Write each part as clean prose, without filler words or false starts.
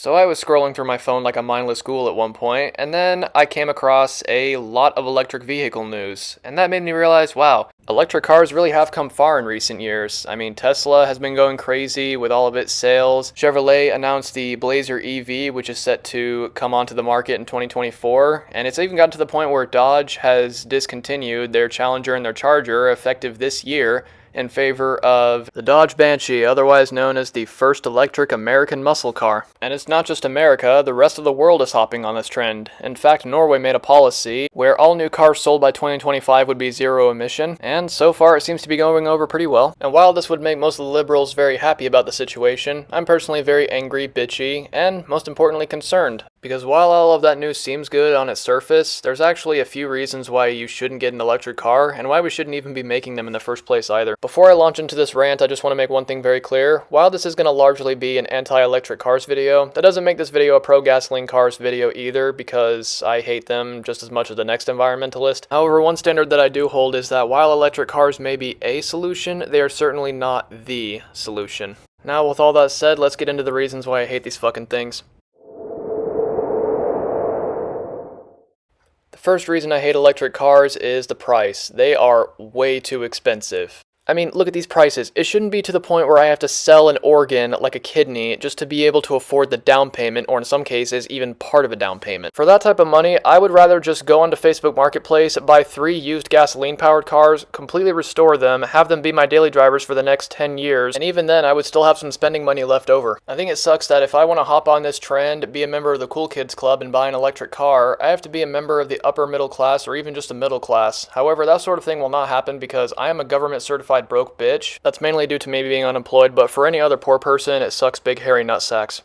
So I was scrolling through my phone like a mindless ghoul at one point, and then I came across a lot of electric vehicle news, and that made me realize, wow, electric cars really have come far in recent years. I mean, Tesla has been going crazy with all of its sales. Chevrolet announced the Blazer EV, which is set to come onto the market in 2024, and it's even gotten to the point where Dodge has discontinued their Challenger and their Charger effective this year in favor of the Dodge Banshee, otherwise known as the first electric American muscle car. And it's not just America, the rest of the world is hopping on this trend. In fact, Norway made a policy where all new cars sold by 2025 would be zero emission, and so far it seems to be going over pretty well. And while this would make most of the liberals very happy about the situation, I'm personally very angry, bitchy, and most importantly concerned. Because while all of that news seems good on its surface, there's actually a few reasons why you shouldn't get an electric car, and why we shouldn't even be making them in the first place either. Before I launch into this rant, I just want to make one thing very clear. While this is going to largely be an anti-electric cars video, that doesn't make this video a pro-gasoline cars video either, because I hate them just as much as the next environmentalist. However, one standard that I do hold is that while electric cars may be a solution, they are certainly not the solution. Now, with all that said, let's get into the reasons why I hate these fucking things. The first reason I hate electric cars is the price. They are way too expensive. I mean, look at these prices. It shouldn't be to the point where I have to sell an organ, like a kidney, just to be able to afford the down payment, or in some cases, even part of a down payment. For that type of money, I would rather just go onto Facebook Marketplace, buy 3 used gasoline-powered cars, completely restore them, have them be my daily drivers for the next 10 years, and even then, I would still have some spending money left over. I think it sucks that if I want to hop on this trend, be a member of the Cool Kids Club, and buy an electric car, I have to be a member of the upper middle class, or even just a middle class. However, that sort of thing will not happen because I am a government-certified broke bitch. That's mainly due to me being unemployed, but for any other poor person, it sucks big hairy nutsacks.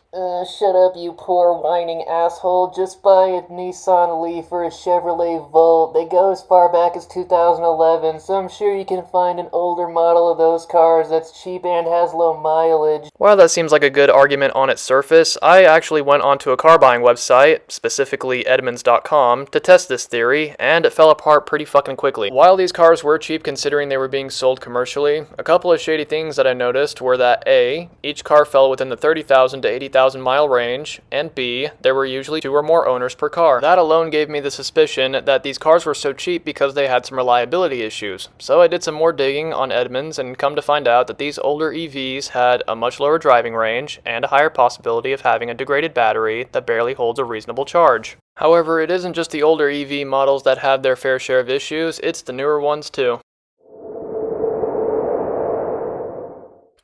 Shut up, you poor whining asshole. Just buy a Nissan Leaf or a Chevrolet Volt. They go as far back as 2011, so I'm sure you can find an older model of those cars that's cheap and has low mileage. While that seems like a good argument on its surface, I actually went onto a car buying website, specifically Edmunds.com, to test this theory, and it fell apart pretty fucking quickly. While these cars were cheap considering they were being sold commercially, a couple of shady things that I noticed were that A, each car fell within the 30,000 to 80,000 mile range, and B, there were usually 2 or more owners per car. That alone gave me the suspicion that these cars were so cheap because they had some reliability issues. So I did some more digging on Edmunds and come to find out that these older EVs had a much lower driving range and a higher possibility of having a degraded battery that barely holds a reasonable charge. However, it isn't just the older EV models that have their fair share of issues, it's the newer ones too.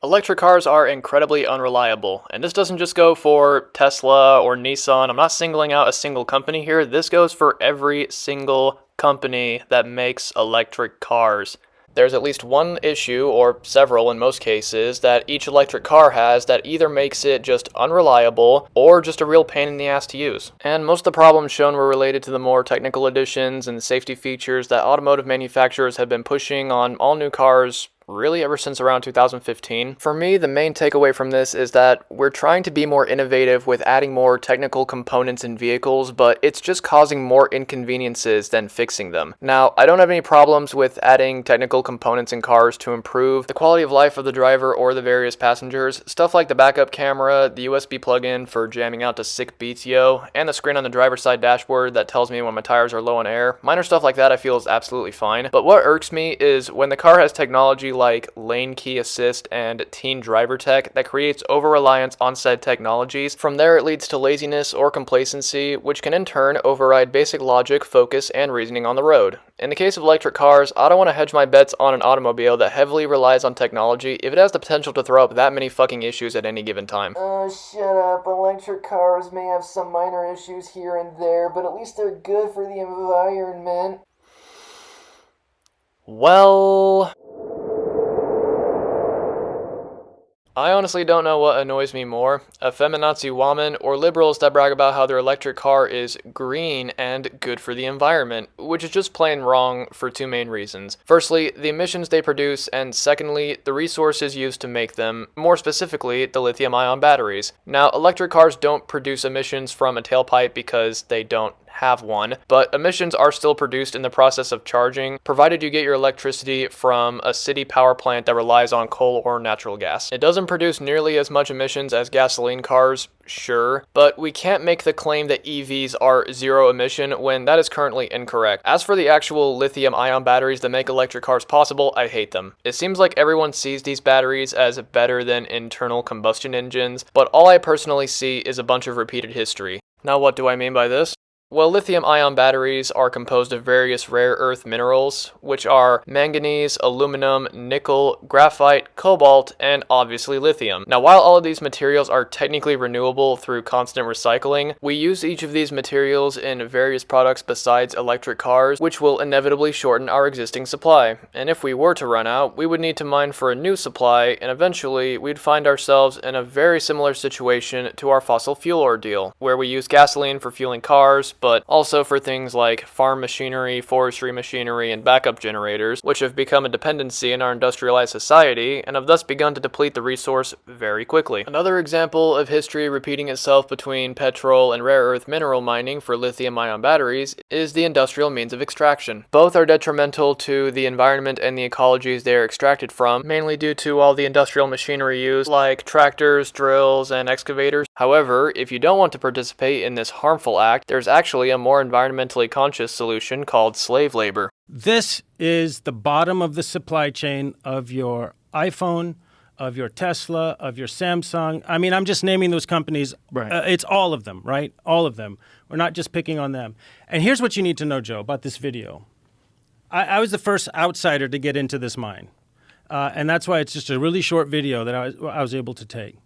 Electric cars are incredibly unreliable, and this doesn't just go for Tesla or Nissan. I'm not singling out a single company here. This goes for every single company that makes electric cars. There's at least one issue, or several in most cases, that each electric car has that either makes it just unreliable or just a real pain in the ass to use. And most of the problems shown were related to the more technical additions and safety features that automotive manufacturers have been pushing on all new cars really ever since around 2015. For me, the main takeaway from this is that we're trying to be more innovative with adding more technical components in vehicles, but it's just causing more inconveniences than fixing them. Now, I don't have any problems with adding technical components in cars to improve the quality of life of the driver or the various passengers. Stuff like the backup camera, the USB plug-in for jamming out to sick beats, yo, and the screen on the driver's side dashboard that tells me when my tires are low on air. Minor stuff like that I feel is absolutely fine. But what irks me is when the car has technology like lane key assist and teen driver tech that creates over-reliance on said technologies. From there it leads to laziness or complacency, which can in turn override basic logic, focus, and reasoning on the road. In the case of electric cars, I don't want to hedge my bets on an automobile that heavily relies on technology if it has the potential to throw up that many fucking issues at any given time. Shut up. Electric cars may have some minor issues here and there, but at least they're good for the environment. Well, I honestly don't know what annoys me more, a feminazi woman or liberals that brag about how their electric car is green and good for the environment, which is just plain wrong for 2 main reasons. Firstly, the emissions they produce, and secondly, the resources used to make them, more specifically, the lithium-ion batteries. Now, electric cars don't produce emissions from a tailpipe because they don't have one, but emissions are still produced in the process of charging, provided you get your electricity from a city power plant that relies on coal or natural gas. It doesn't produce nearly as much emissions as gasoline cars, sure, but we can't make the claim that EVs are zero emission when that is currently incorrect. As for the actual lithium-ion batteries that make electric cars possible, I hate them. It seems like everyone sees these batteries as better than internal combustion engines, but all I personally see is a bunch of repeated history. Now, what do I mean by this? Well, lithium-ion batteries are composed of various rare earth minerals, which are manganese, aluminum, nickel, graphite, cobalt, and obviously lithium. Now, while all of these materials are technically renewable through constant recycling, we use each of these materials in various products besides electric cars, which will inevitably shorten our existing supply. And if we were to run out, we would need to mine for a new supply, and eventually we'd find ourselves in a very similar situation to our fossil fuel ordeal, where we use gasoline for fueling cars, but also for things like farm machinery, forestry machinery, and backup generators, which have become a dependency in our industrialized society and have thus begun to deplete the resource very quickly. Another example of history repeating itself between petrol and rare earth mineral mining for lithium-ion batteries is the industrial means of extraction. Both are detrimental to the environment and the ecologies they are extracted from, mainly due to all the industrial machinery used, like tractors, drills, and excavators. However, if you don't want to participate in this harmful act, there's actually a more environmentally conscious solution called slave labor. This is the bottom of the supply chain of your iPhone, of your Tesla, of your Samsung. I mean, I'm just naming those companies. Right. It's all of them, right? All of them. We're not just picking on them. And here's what you need to know, Joe, about this video. I was the first outsider to get into this mine. And that's why it's just a really short video that I was able to take.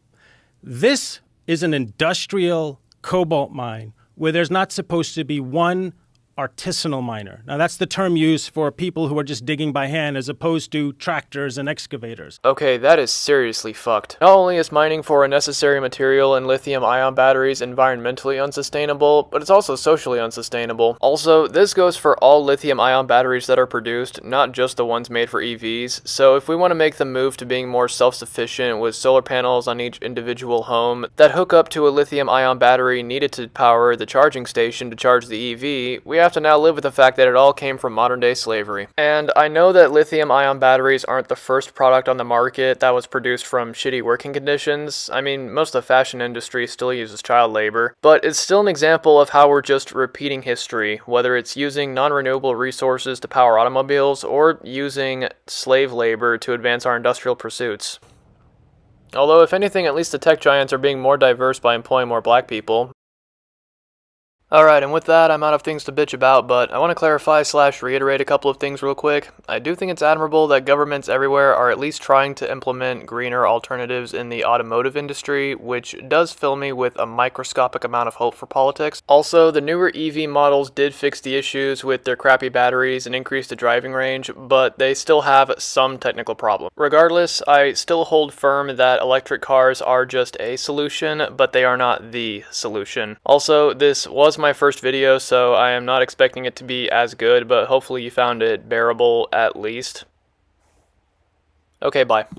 This is an industrial cobalt mine where there's not supposed to be one artisanal miner. Now, that's the term used for people who are just digging by hand as opposed to tractors and excavators. Okay, that is seriously fucked. Not only is mining for a necessary material in lithium-ion batteries environmentally unsustainable, but it's also socially unsustainable. Also, this goes for all lithium-ion batteries that are produced, not just the ones made for EVs. So if we want to make the move to being more self-sufficient with solar panels on each individual home that hook up to a lithium-ion battery needed to power the charging station to charge the EV, we have to now live with the fact that it all came from modern-day slavery. And I know that lithium-ion batteries aren't the first product on the market that was produced from shitty working conditions. I mean, most of the fashion industry still uses child labor, but it's still an example of how we're just repeating history, whether it's using non-renewable resources to power automobiles or using slave labor to advance our industrial pursuits. Although, if anything, at least the tech giants are being more diverse by employing more black people. Alright, and with that, I'm out of things to bitch about, but I want to clarify/reiterate a couple of things real quick. I do think it's admirable that governments everywhere are at least trying to implement greener alternatives in the automotive industry, which does fill me with a microscopic amount of hope for politics. Also, the newer EV models did fix the issues with their crappy batteries and increase the driving range, but they still have some technical problems. Regardless, I still hold firm that electric cars are just a solution, but they are not the solution. Also, this was my first video, so I am not expecting it to be as good, but hopefully you found it bearable at least. Okay, bye.